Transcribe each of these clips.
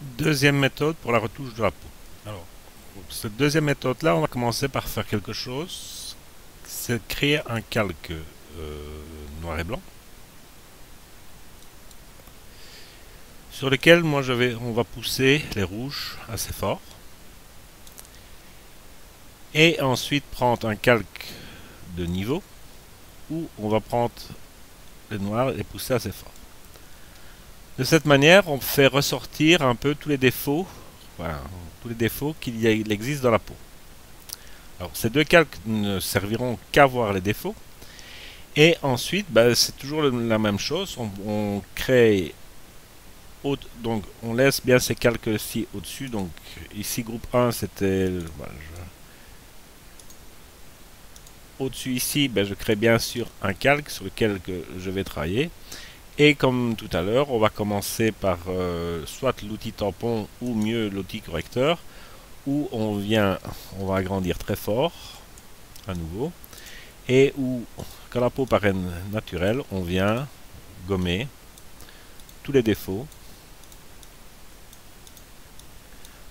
Deuxième méthode pour la retouche de la peau. Alors, pour cette deuxième méthode-là, on va commencer par faire quelque chose, c'est créer un calque noir et blanc, sur lequel on va pousser les rouges assez fort, et ensuite prendre un calque de niveau, où on va prendre les noirs et pousser assez fort. De cette manière, on fait ressortir un peu tous les défauts, enfin, tous les défauts il existe dans la peau. Alors, ces deux calques ne serviront qu'à voir les défauts. Et ensuite, c'est toujours la même chose. On crée, donc on laisse bien ces calques-ci au-dessus. Donc ici, groupe 1, c'était... Au-dessus ici, je crée bien sûr un calque sur lequel je vais travailler. Et comme tout à l'heure, on va commencer par soit l'outil tampon ou mieux l'outil correcteur, où on va agrandir très fort, à nouveau, et où, quand la peau paraît naturelle, on vient gommer tous les défauts,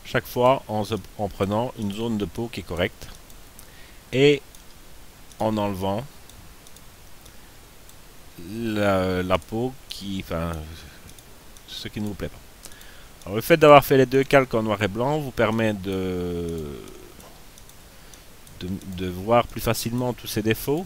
chaque fois en prenant une zone de peau qui est correcte et en enlevant la peau ce qui ne vous plaît pas. Alors, le fait d'avoir fait les deux calques en noir et blanc vous permet de voir plus facilement tous ces défauts.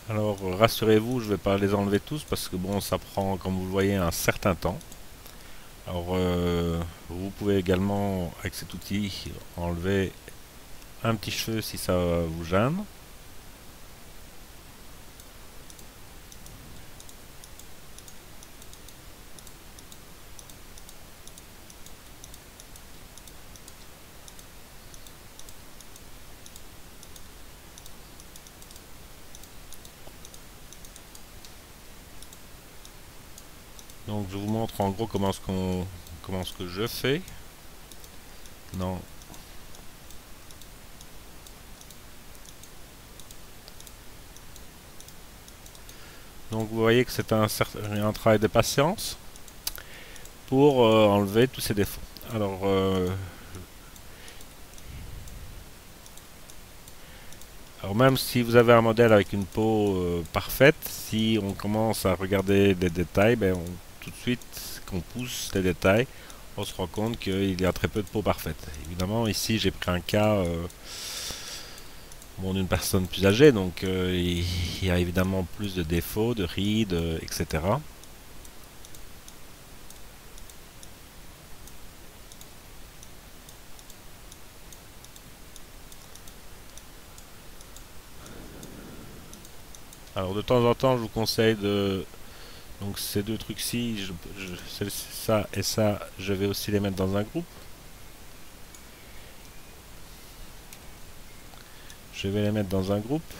Alors rassurez-vous, je ne vais pas les enlever tous parce que bon, ça prend, comme vous le voyez, un certain temps. Alors vous pouvez également, avec cet outil, enlever un petit cheveu si ça vous gêne. Donc je vous montre en gros comment ce que je fais. Non. Donc vous voyez que c'est un travail de patience pour enlever tous ces défauts. Alors même si vous avez un modèle avec une peau parfaite, si on commence à regarder des détails, tout de suite qu'on pousse les détails, on se rend compte qu'il y a très peu de peau parfaite. Évidemment, ici j'ai pris un cas d'une personne plus âgée, donc il y a évidemment plus de défauts, de rides, etc. Alors de temps en temps, je vous conseille de... Donc ces deux trucs-ci, ça et ça, je vais aussi les mettre dans un groupe. Je vais les mettre dans un groupe,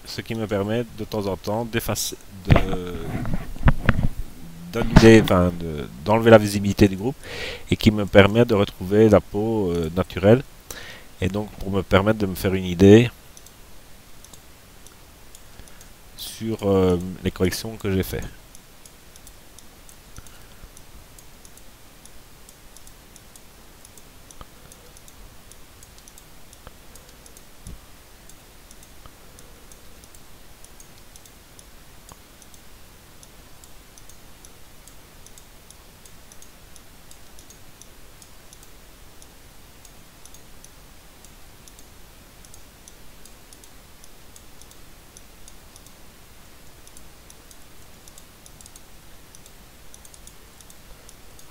ce qui me permet de temps en temps d'effacer, d'enlever la visibilité du groupe et qui me permet de retrouver la peau naturelle et donc pour me permettre de me faire une idée sur les corrections que j'ai fait.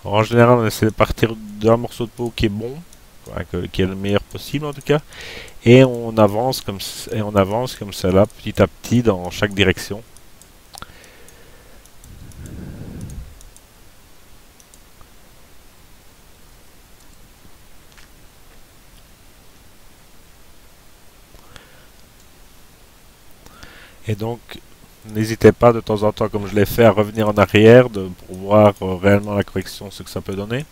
En général, on essaie de partir d'un morceau de peau qui est bon, qui est le meilleur possible en tout cas, et on avance comme cela petit à petit dans chaque direction. Et donc n'hésitez pas de temps en temps, comme je l'ai fait, à revenir en arrière pour voir réellement la correction, ce que ça peut donner.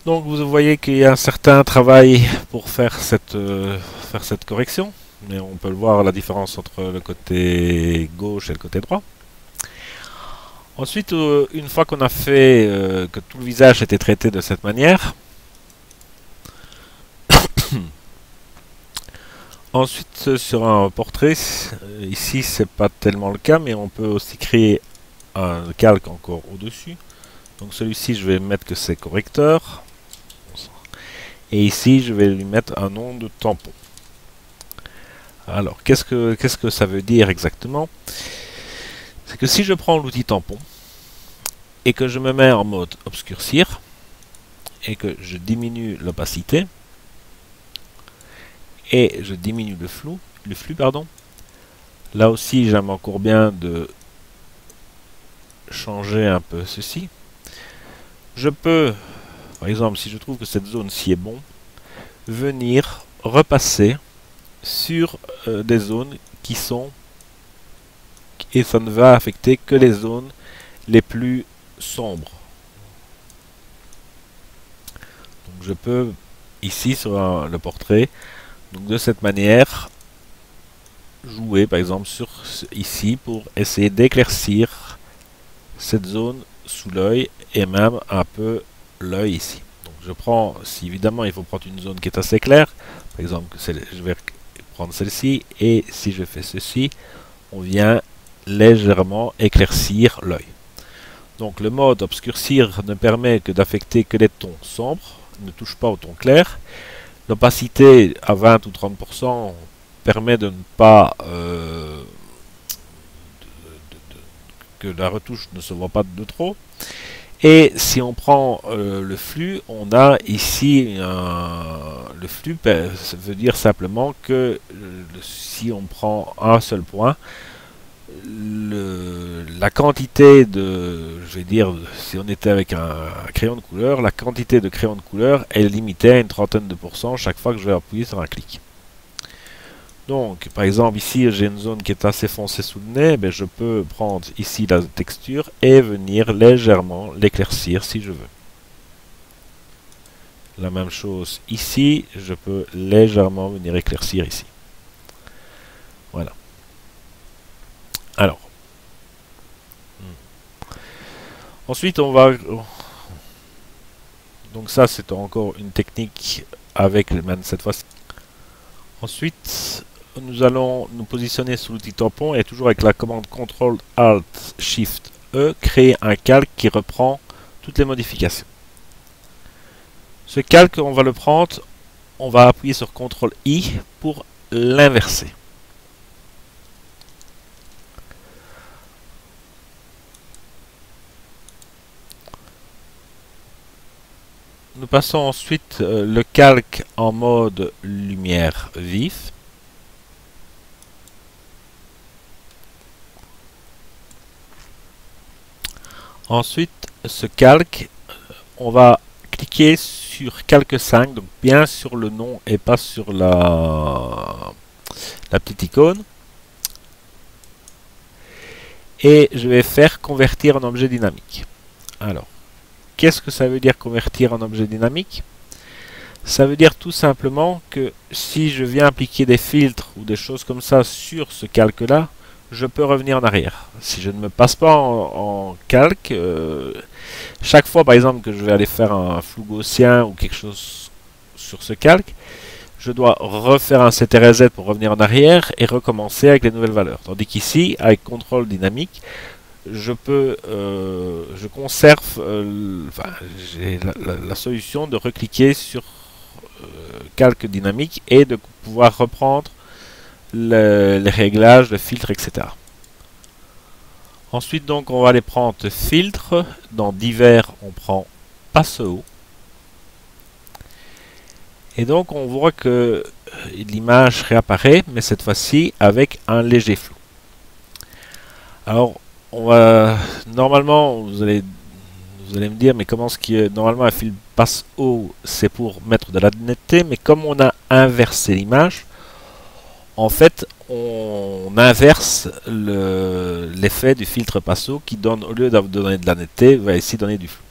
Donc vous voyez qu'il y a un certain travail pour faire cette correction, mais on peut le voir la différence entre le côté gauche et le côté droit. Ensuite, une fois qu'on a fait que tout le visage était traité de cette manière, ensuite sur un portrait, ici c'est pas tellement le cas, mais on peut aussi créer un calque encore au-dessus. Donc celui-ci, je vais mettre que c'est correcteur. Et ici, je vais lui mettre un nom de tampon. Alors, qu'est-ce que ça veut dire exactement? C'est que si je prends l'outil tampon et que je me mets en mode obscurcir et que je diminue l'opacité et je diminue le flux, pardon. Là aussi, j'aime encore bien de changer un peu ceci. Je peux, par exemple, si je trouve que cette zone-ci est bon, venir repasser sur des zones qui sont, et ça ne va affecter que les zones les plus sombres. Donc je peux ici sur le portrait, donc de cette manière, jouer par exemple sur ici pour essayer d'éclaircir cette zone sous l'œil et même un peu l'œil ici. Donc je prends, si évidemment il faut prendre une zone qui est assez claire, par exemple je vais prendre celle-ci et si je fais ceci, on vient légèrement éclaircir l'œil. Donc le mode obscurcir ne permet que d'affecter que les tons sombres, ne touche pas au ton clair. L'opacité à 20 ou 30% permet de ne pas que la retouche ne se voit pas de trop. Et si on prend le flux, on a ici le flux, ça veut dire simplement que si on prend un seul point, la quantité de, je vais dire, si on était avec un crayon de couleur, la quantité de crayon de couleur est limitée à une trentaine de pourcents chaque fois que je vais appuyer sur un clic. Donc, par exemple, ici, j'ai une zone qui est assez foncée sous le nez, ben, je peux prendre ici la texture et venir légèrement l'éclaircir si je veux. La même chose ici, je peux légèrement venir éclaircir ici. Voilà. Alors. Ensuite, on va... Donc ça, c'est encore une technique avec les mains cette fois-ci. Ensuite, nous allons nous positionner sous l'outil tampon et toujours avec la commande CTRL ALT SHIFT E, créer un calque qui reprend toutes les modifications. Ce calque, on va le prendre, on va appuyer sur CTRL I pour l'inverser. Nous passons ensuite le calque en mode lumière vif. Ensuite, ce calque, on va cliquer sur calque 5, donc bien sur le nom et pas sur la petite icône. Et je vais faire convertir en objet dynamique. Alors, qu'est-ce que ça veut dire convertir en objet dynamique? Ça veut dire tout simplement que si je viens appliquer des filtres ou des choses comme ça sur ce calque-là, je peux revenir en arrière. Si je ne me passe pas en calque, chaque fois par exemple que je vais aller faire un flou gaussien ou quelque chose sur ce calque, je dois refaire un CTRL-Z pour revenir en arrière et recommencer avec les nouvelles valeurs. Tandis qu'ici, avec contrôle dynamique, je peux, je conserve, enfin, j'ai la solution de recliquer sur calque dynamique et de pouvoir reprendre les réglages, le filtre, etc. Ensuite, donc, on va aller prendre filtre. Dans divers, on prend passe haut. Et donc, on voit que l'image réapparaît, mais cette fois-ci avec un léger flou. Alors, Normalement, vous allez me dire, mais comment est-ce que normalement un fil passe haut, c'est pour mettre de la netteté, mais comme on a inversé l'image, en fait, on inverse l'effet du filtre passo qui donne, au lieu de donner de la netteté, va ici donner du flou.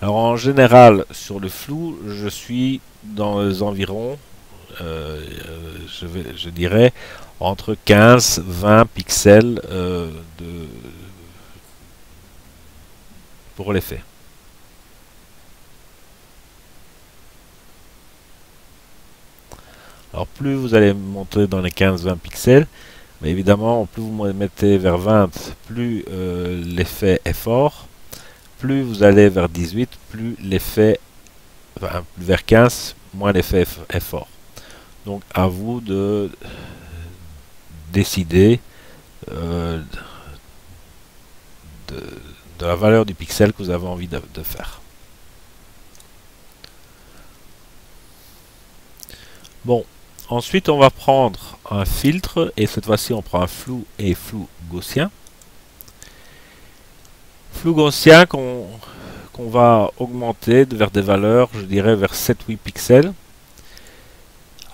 Alors en général, sur le flou, je suis dans les environs, je dirais, entre 15-20 pixels pour l'effet. Alors plus vous allez monter dans les 15-20 pixels, mais évidemment plus vous mettez vers 20, plus l'effet est fort. Plus vous allez vers 18, plus l'effet, enfin plus vers 15, moins l'effet est fort. Donc à vous de décider de, de la valeur du pixel que vous avez envie de faire. Bon, ensuite on va prendre un filtre et cette fois-ci on prend un flou et flou gaussien. Flou gaussien qu'on va augmenter vers des valeurs, je dirais vers 7-8 pixels.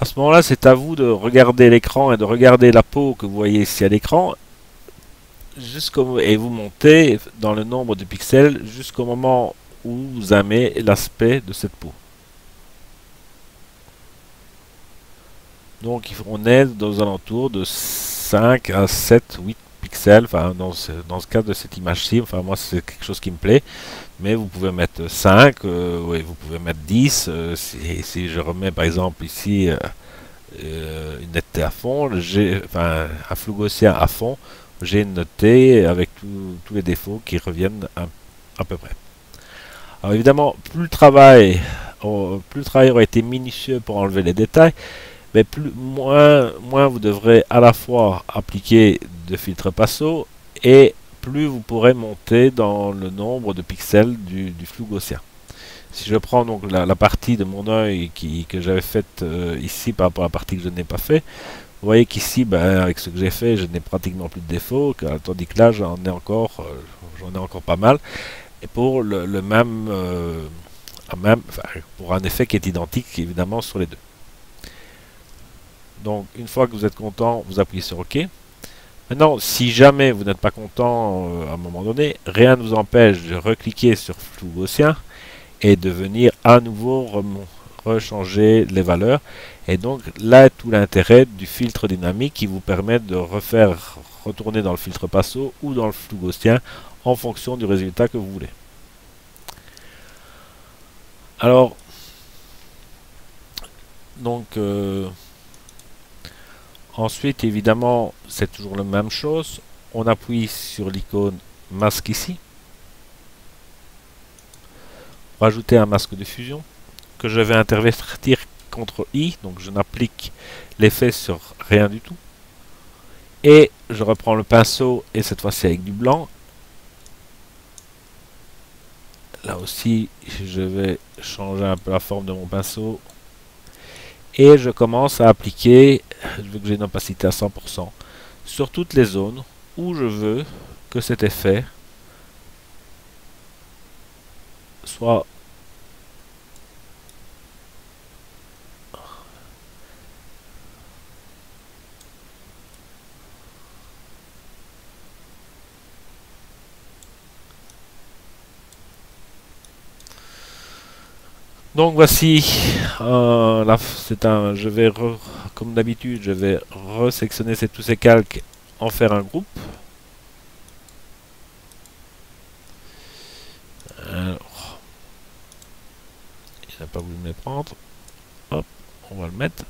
À ce moment-là, c'est à vous de regarder l'écran et de regarder la peau que vous voyez ici à l'écran et vous montez dans le nombre de pixels jusqu'au moment où vous aimez l'aspect de cette peau. Donc on est aux alentours de 5 à 7, 8 pixels, enfin dans ce cas de cette image-ci, enfin moi c'est quelque chose qui me plaît, mais vous pouvez mettre 5, ouais, vous pouvez mettre 10, si je remets par exemple ici une netteté à fond, enfin un flou gaussien à fond, j'ai une netteté avec tous les défauts qui reviennent à peu près. Alors évidemment, plus le travail aura été minutieux pour enlever les détails, mais moins vous devrez à la fois appliquer de filtres passo et plus vous pourrez monter dans le nombre de pixels du flou gaussien. Si je prends donc la partie de mon œil que j'avais faite ici par rapport à la partie que je n'ai pas fait, vous voyez qu'ici, ben, avec ce que j'ai fait, je n'ai pratiquement plus de défauts, tandis que là, j'en ai encore pas mal. Et pour le même, enfin, pour un effet qui est identique évidemment sur les deux. Donc une fois que vous êtes content, vous appuyez sur OK. Maintenant, si jamais vous n'êtes pas content à un moment donné, rien ne vous empêche de recliquer sur flou gaussien et de venir à nouveau rechanger les valeurs. Et donc là est tout l'intérêt du filtre dynamique qui vous permet de retourner dans le filtre passo ou dans le flou gaussien en fonction du résultat que vous voulez. Alors, donc ensuite évidemment c'est toujours la même chose. On appuie sur l'icône masque ici. Rajouter un masque de fusion que je vais intervertir CTRL I, donc je n'applique l'effet sur rien du tout. Et je reprends le pinceau et cette fois-ci avec du blanc. Là aussi, je vais changer un peu la forme de mon pinceau. Et je commence à appliquer, je veux que j'ai une opacité à 100%, sur toutes les zones où je veux que cet effet soit donc voici, je vais comme d'habitude, je vais resectionner tous ces calques, en faire un groupe. Alors, il n'a pas voulu me les prendre. Hop, on va le mettre.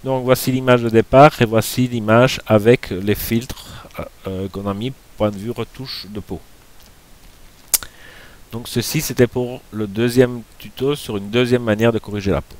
Donc voici l'image de départ et voici l'image avec les filtres qu'on a mis point de vue retouche de peau. Donc ceci c'était pour le deuxième tuto sur une deuxième manière de corriger la peau.